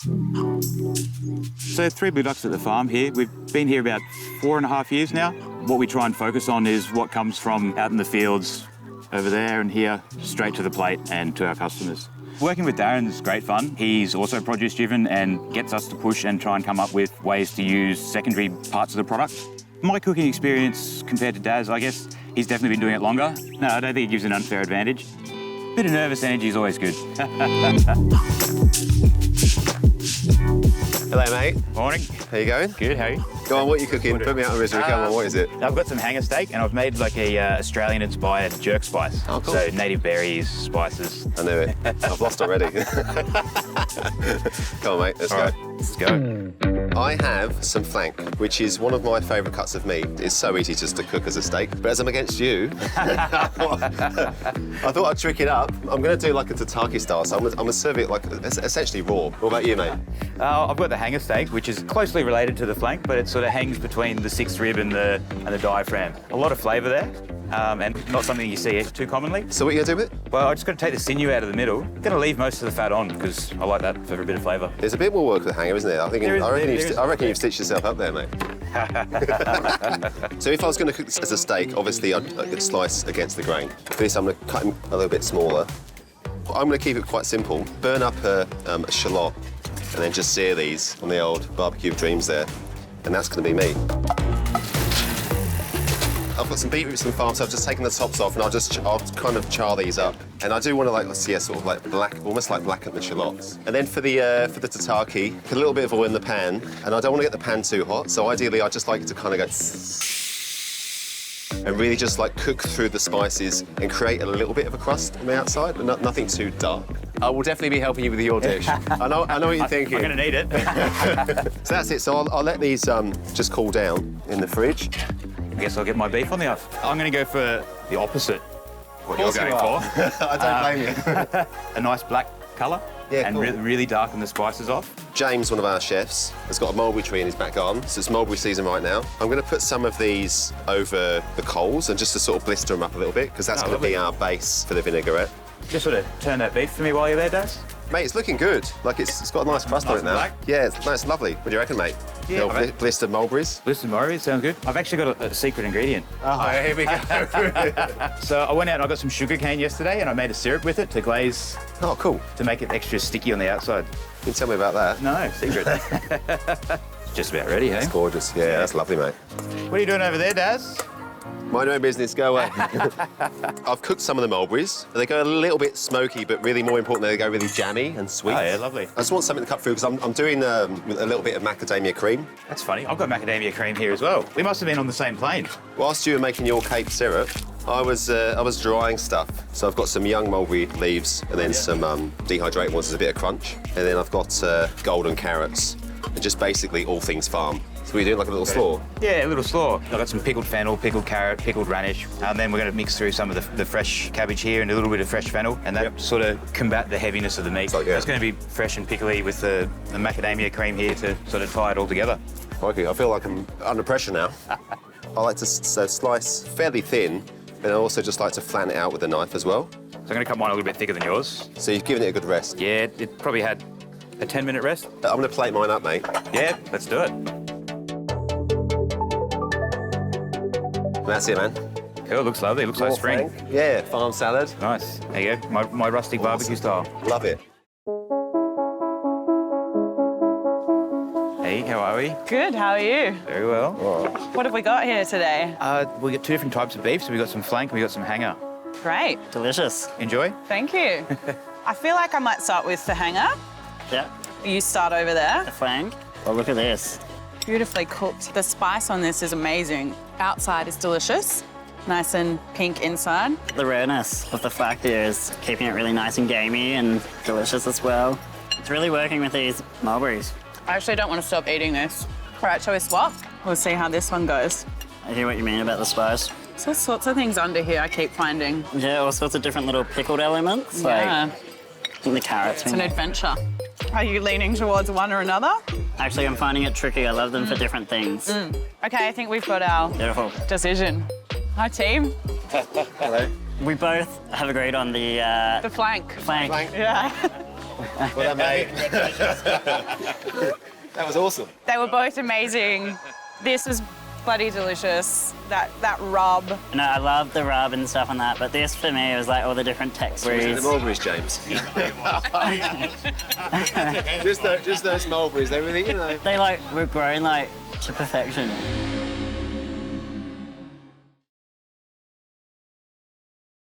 So 3 blue ducks at the farm here. We've been here about 4.5 years now. What we try and focus on is what comes from out in the fields over there and here, straight to the plate and to our customers. Working with Darren is great fun. He's also produce driven and gets us to push and try and come up with ways to use secondary parts of the product. My cooking experience compared to Daz, I guess he's definitely been doing it longer. No, I don't think it gives an unfair advantage. Bit of nervous energy is always good. Hello, mate. Morning. How you going? Good, how are you? Go on, what are you cooking? Put me out of misery. Come on, what is it? I've got some hanger steak and I've made like a Australian-inspired jerk spice. Oh, cool. So native berries, spices. I knew it. I've lost already. Come on, mate, let's All go. right, let's go. I have some flank, which is one of my favourite cuts of meat. It's so easy just to cook as a steak, but as I'm against you, I thought I'd trick it up. I'm going to do like a tataki style, so I'm going to serve it like essentially raw. What about you, mate? I've got the hanger steak, which is closely related to the flank, but it sort of hangs between the sixth rib and the diaphragm. A lot of flavour there, and not something you see too commonly. So what are you going to do with it? Well, I just got to take the sinew out of the middle. Going to leave most of the fat on because I like that for a bit of flavour. There's a bit more work with the hanger, isn't there? I reckon you've stitched yourself up there, mate. So if I was going to cook this as a steak, obviously I'd slice against the grain. For this, I'm going to cut him a little bit smaller. I'm going to keep it quite simple. Burn up a shallot and then just sear these on the old barbecue of dreams there. And that's going to be me. I've got some beetroots from the farm, so I've just taken the tops off and I'll kind of char these up. And I do want to sort of like almost like blacken the shallots. And then for the tataki, put a little bit of oil in the pan, and I don't want to get the pan too hot, so ideally I just like it to kind of go and really just like cook through the spices and create a little bit of a crust on the outside, but nothing too dark. I will definitely be helping you with your dish. I know what you're thinking. I'm going to need it. So that's it. So I'll let these just cool down in the fridge. I guess I'll get my beef on the oven. I'm going to go for the opposite what you're going for. I don't blame you. A nice black colour. Yeah, and cool. really darken the spices off. James, one of our chefs, has got a mulberry tree in his back garden, so it's mulberry season right now. I'm going to put some of these over the coals and just to sort of blister them up a little bit, because that's going to be our base for the vinaigrette. Just sort of turn that beef for me while you're there, Daz. Mate, it's looking good. Like it's got a nice crust on it now. Black. Yeah, it's lovely. What do you reckon, mate? Yeah, blistered mulberries. Blistered mulberries, sounds good. I've actually got a secret ingredient. Oh, here we go. So I went out and I got some sugar cane yesterday and I made a syrup with it to glaze. Oh, cool. To make it extra sticky on the outside. You can tell me about that. No, secret. It's just about ready, hey? It's gorgeous. Yeah, that's lovely, mate. What are you doing over there, Daz? Mind your own business, go away. I've cooked some of the mulberries. They go a little bit smoky, but really more importantly, they go really jammy and sweet. Oh, yeah, lovely. I just want something to cut through because I'm doing a little bit of macadamia cream. That's funny. I've got macadamia cream here as well. We must have been on the same plane. Whilst you were making your cape syrup, I was drying stuff. So I've got some young mulberry leaves and then some dehydrated ones as a bit of crunch. And then I've got golden carrots and just basically all things farm. So we're doing like a little slaw? Yeah, a little slaw. I've got some pickled fennel, pickled carrot, pickled radish, and then we're going to mix through some of the fresh cabbage here and a little bit of fresh fennel, and that sort of combat the heaviness of the meat. It's going to be fresh and pickly with the macadamia cream here to sort of tie it all together. Okay, I feel like I'm under pressure now. I like to slice fairly thin, but I also just like to flatten it out with a knife as well. So I'm going to cut mine a little bit thicker than yours. So you've given it a good rest? Yeah, it probably had a 10-minute rest. I'm going to plate mine up, mate. Yeah, let's do it. That's it, man. Cool, looks lovely. Looks like spring. Yeah, farm salad. Nice. There you go. My rustic barbecue style. Love it. Hey, how are we? Good, how are you? Very well. What have we got here today? We got 2 different types of beef. So we got some flank and we got some hanger. Great. Delicious. Enjoy. Thank you. I feel like I might start with the hanger. Yeah. You start over there. The flank. Oh, look at this. Beautifully cooked. The spice on this is amazing. Outside is delicious. Nice and pink inside. The rareness of the flank here is keeping it really nice and gamey and delicious as well. It's really working with these mulberries. I actually don't want to stop eating this. All right, shall we swap? We'll see how this one goes. I hear what you mean about the spice. There's all sorts of things under here I keep finding. Yeah, all sorts of different little pickled elements. Yeah. Like the carrots. It's an adventure. Are you leaning towards one or another? Actually, I'm finding it tricky. I love them for different things. Okay, I think we've got our Beautiful. decision. Hi, team. Hello. We both have agreed on the The flank. flank. Yeah. Well done, mate. That was awesome. They were both amazing. This was bloody delicious. That rub. No, I love the rub and stuff on that, but this for me was like all the different textures. The mulberries, James. just those mulberries, they really, you know. They like were grown like to perfection.